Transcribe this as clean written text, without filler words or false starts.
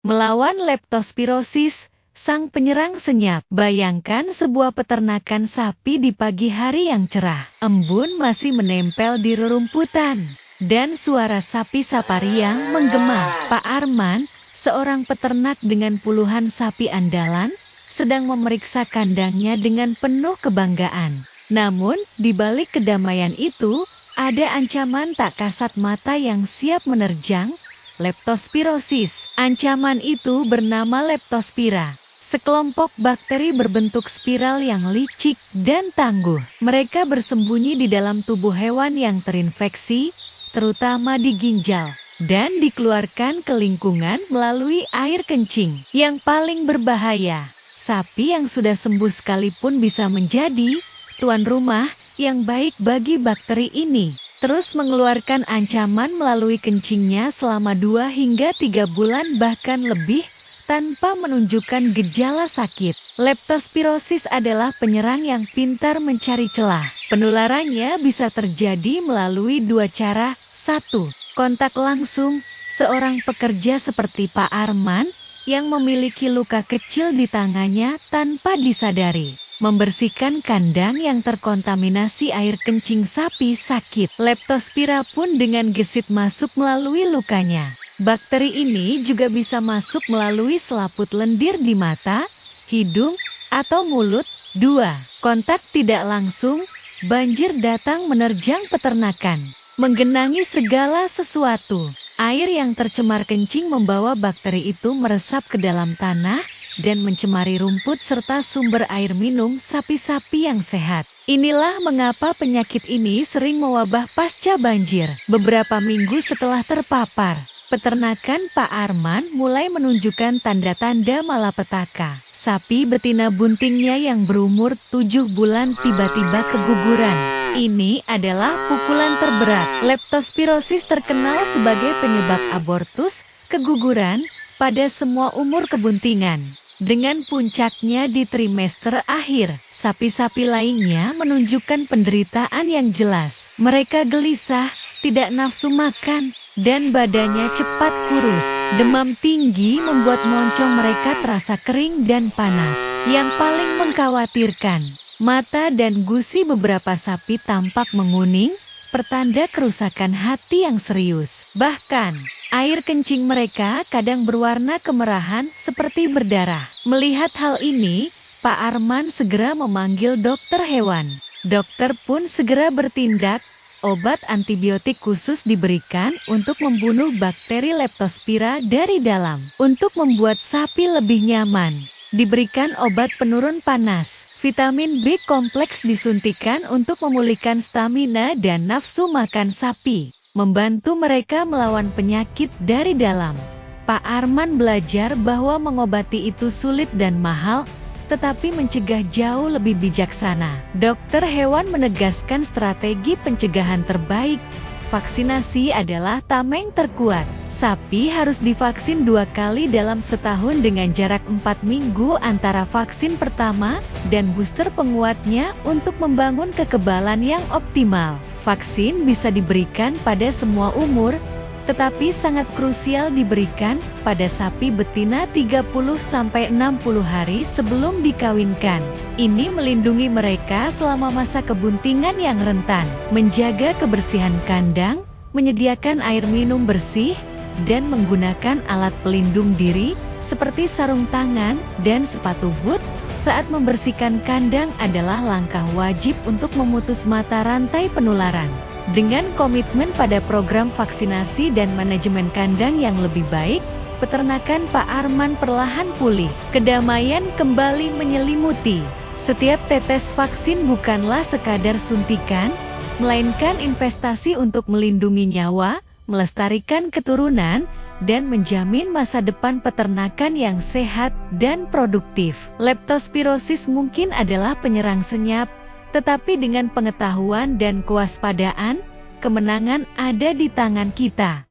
Melawan leptospirosis, sang penyerang senyap. Bayangkan sebuah peternakan sapi di pagi hari yang cerah. Embun masih menempel di rerumputan, dan suara sapi sapariang menggema. Pak Arman, seorang peternak dengan puluhan sapi andalan, sedang memeriksa kandangnya dengan penuh kebanggaan. Namun, di balik kedamaian itu, ada ancaman tak kasat mata yang siap menerjang, leptospirosis. Ancaman itu bernama leptospira, sekelompok bakteri berbentuk spiral yang licik dan tangguh. Mereka bersembunyi di dalam tubuh hewan yang terinfeksi, terutama di ginjal, dan dikeluarkan ke lingkungan melalui air kencing. Yang paling berbahaya, sapi yang sudah sembuh sekalipun bisa menjadi tuan rumah yang baik bagi bakteri ini. Terus mengeluarkan ancaman melalui kencingnya selama 2 hingga 3 bulan bahkan lebih, tanpa menunjukkan gejala sakit. Leptospirosis adalah penyerang yang pintar mencari celah. Penularannya bisa terjadi melalui 2 cara. 1. Kontak langsung. Seorang pekerja seperti Pak Arman, yang memiliki luka kecil di tangannya tanpa disadari, membersihkan kandang yang terkontaminasi air kencing sapi sakit. Leptospira pun dengan gesit masuk melalui lukanya. Bakteri ini juga bisa masuk melalui selaput lendir di mata, hidung, atau mulut. 2. Kontak tidak langsung. Banjir datang menerjang peternakan, menggenangi segala sesuatu. Air yang tercemar kencing membawa bakteri itu meresap ke dalam tanah dan mencemari rumput serta sumber air minum sapi-sapi yang sehat. Inilah mengapa penyakit ini sering mewabah pasca banjir. Beberapa minggu setelah terpapar, peternakan Pak Arman mulai menunjukkan tanda-tanda malapetaka. Sapi betina buntingnya yang berumur 7 bulan tiba-tiba keguguran. Ini adalah pukulan terberat. Leptospirosis terkenal sebagai penyebab abortus, keguguran, pada semua umur kebuntingan. Dengan puncaknya di trimester akhir, sapi-sapi lainnya menunjukkan penderitaan yang jelas. Mereka gelisah, tidak nafsu makan, dan badannya cepat kurus. Demam tinggi membuat moncong mereka terasa kering dan panas. Yang paling mengkhawatirkan, mata dan gusi beberapa sapi tampak menguning, pertanda kerusakan hati yang serius. Bahkan, air kencing mereka kadang berwarna kemerahan seperti berdarah. Melihat hal ini, Pak Arman segera memanggil dokter hewan. Dokter pun segera bertindak. Obat antibiotik khusus diberikan untuk membunuh bakteri leptospira dari dalam. Untuk membuat sapi lebih nyaman, diberikan obat penurun panas. Vitamin B kompleks disuntikan untuk memulihkan stamina dan nafsu makan sapi, membantu mereka melawan penyakit dari dalam. Pak Arman belajar bahwa mengobati itu sulit dan mahal, tetapi mencegah jauh lebih bijaksana. Dokter hewan menegaskan strategi pencegahan terbaik. Vaksinasi adalah tameng terkuat. Sapi harus divaksin 2 kali dalam setahun dengan jarak 4 minggu antara vaksin pertama dan booster penguatnya untuk membangun kekebalan yang optimal. Vaksin bisa diberikan pada semua umur, tetapi sangat krusial diberikan pada sapi betina 30-60 hari sebelum dikawinkan. Ini melindungi mereka selama masa kebuntingan yang rentan, menjaga kebersihan kandang, menyediakan air minum bersih, dan menggunakan alat pelindung diri seperti sarung tangan dan sepatu boot saat membersihkan kandang adalah langkah wajib untuk memutus mata rantai penularan. Dengan komitmen pada program vaksinasi dan manajemen kandang yang lebih baik, peternakan Pak Arman perlahan pulih. Kedamaian kembali menyelimuti. Setiap tetes vaksin bukanlah sekadar suntikan, melainkan investasi untuk melindungi nyawa, melestarikan keturunan, dan menjamin masa depan peternakan yang sehat dan produktif. Leptospirosis mungkin adalah penyerang senyap, tetapi dengan pengetahuan dan kewaspadaan, kemenangan ada di tangan kita.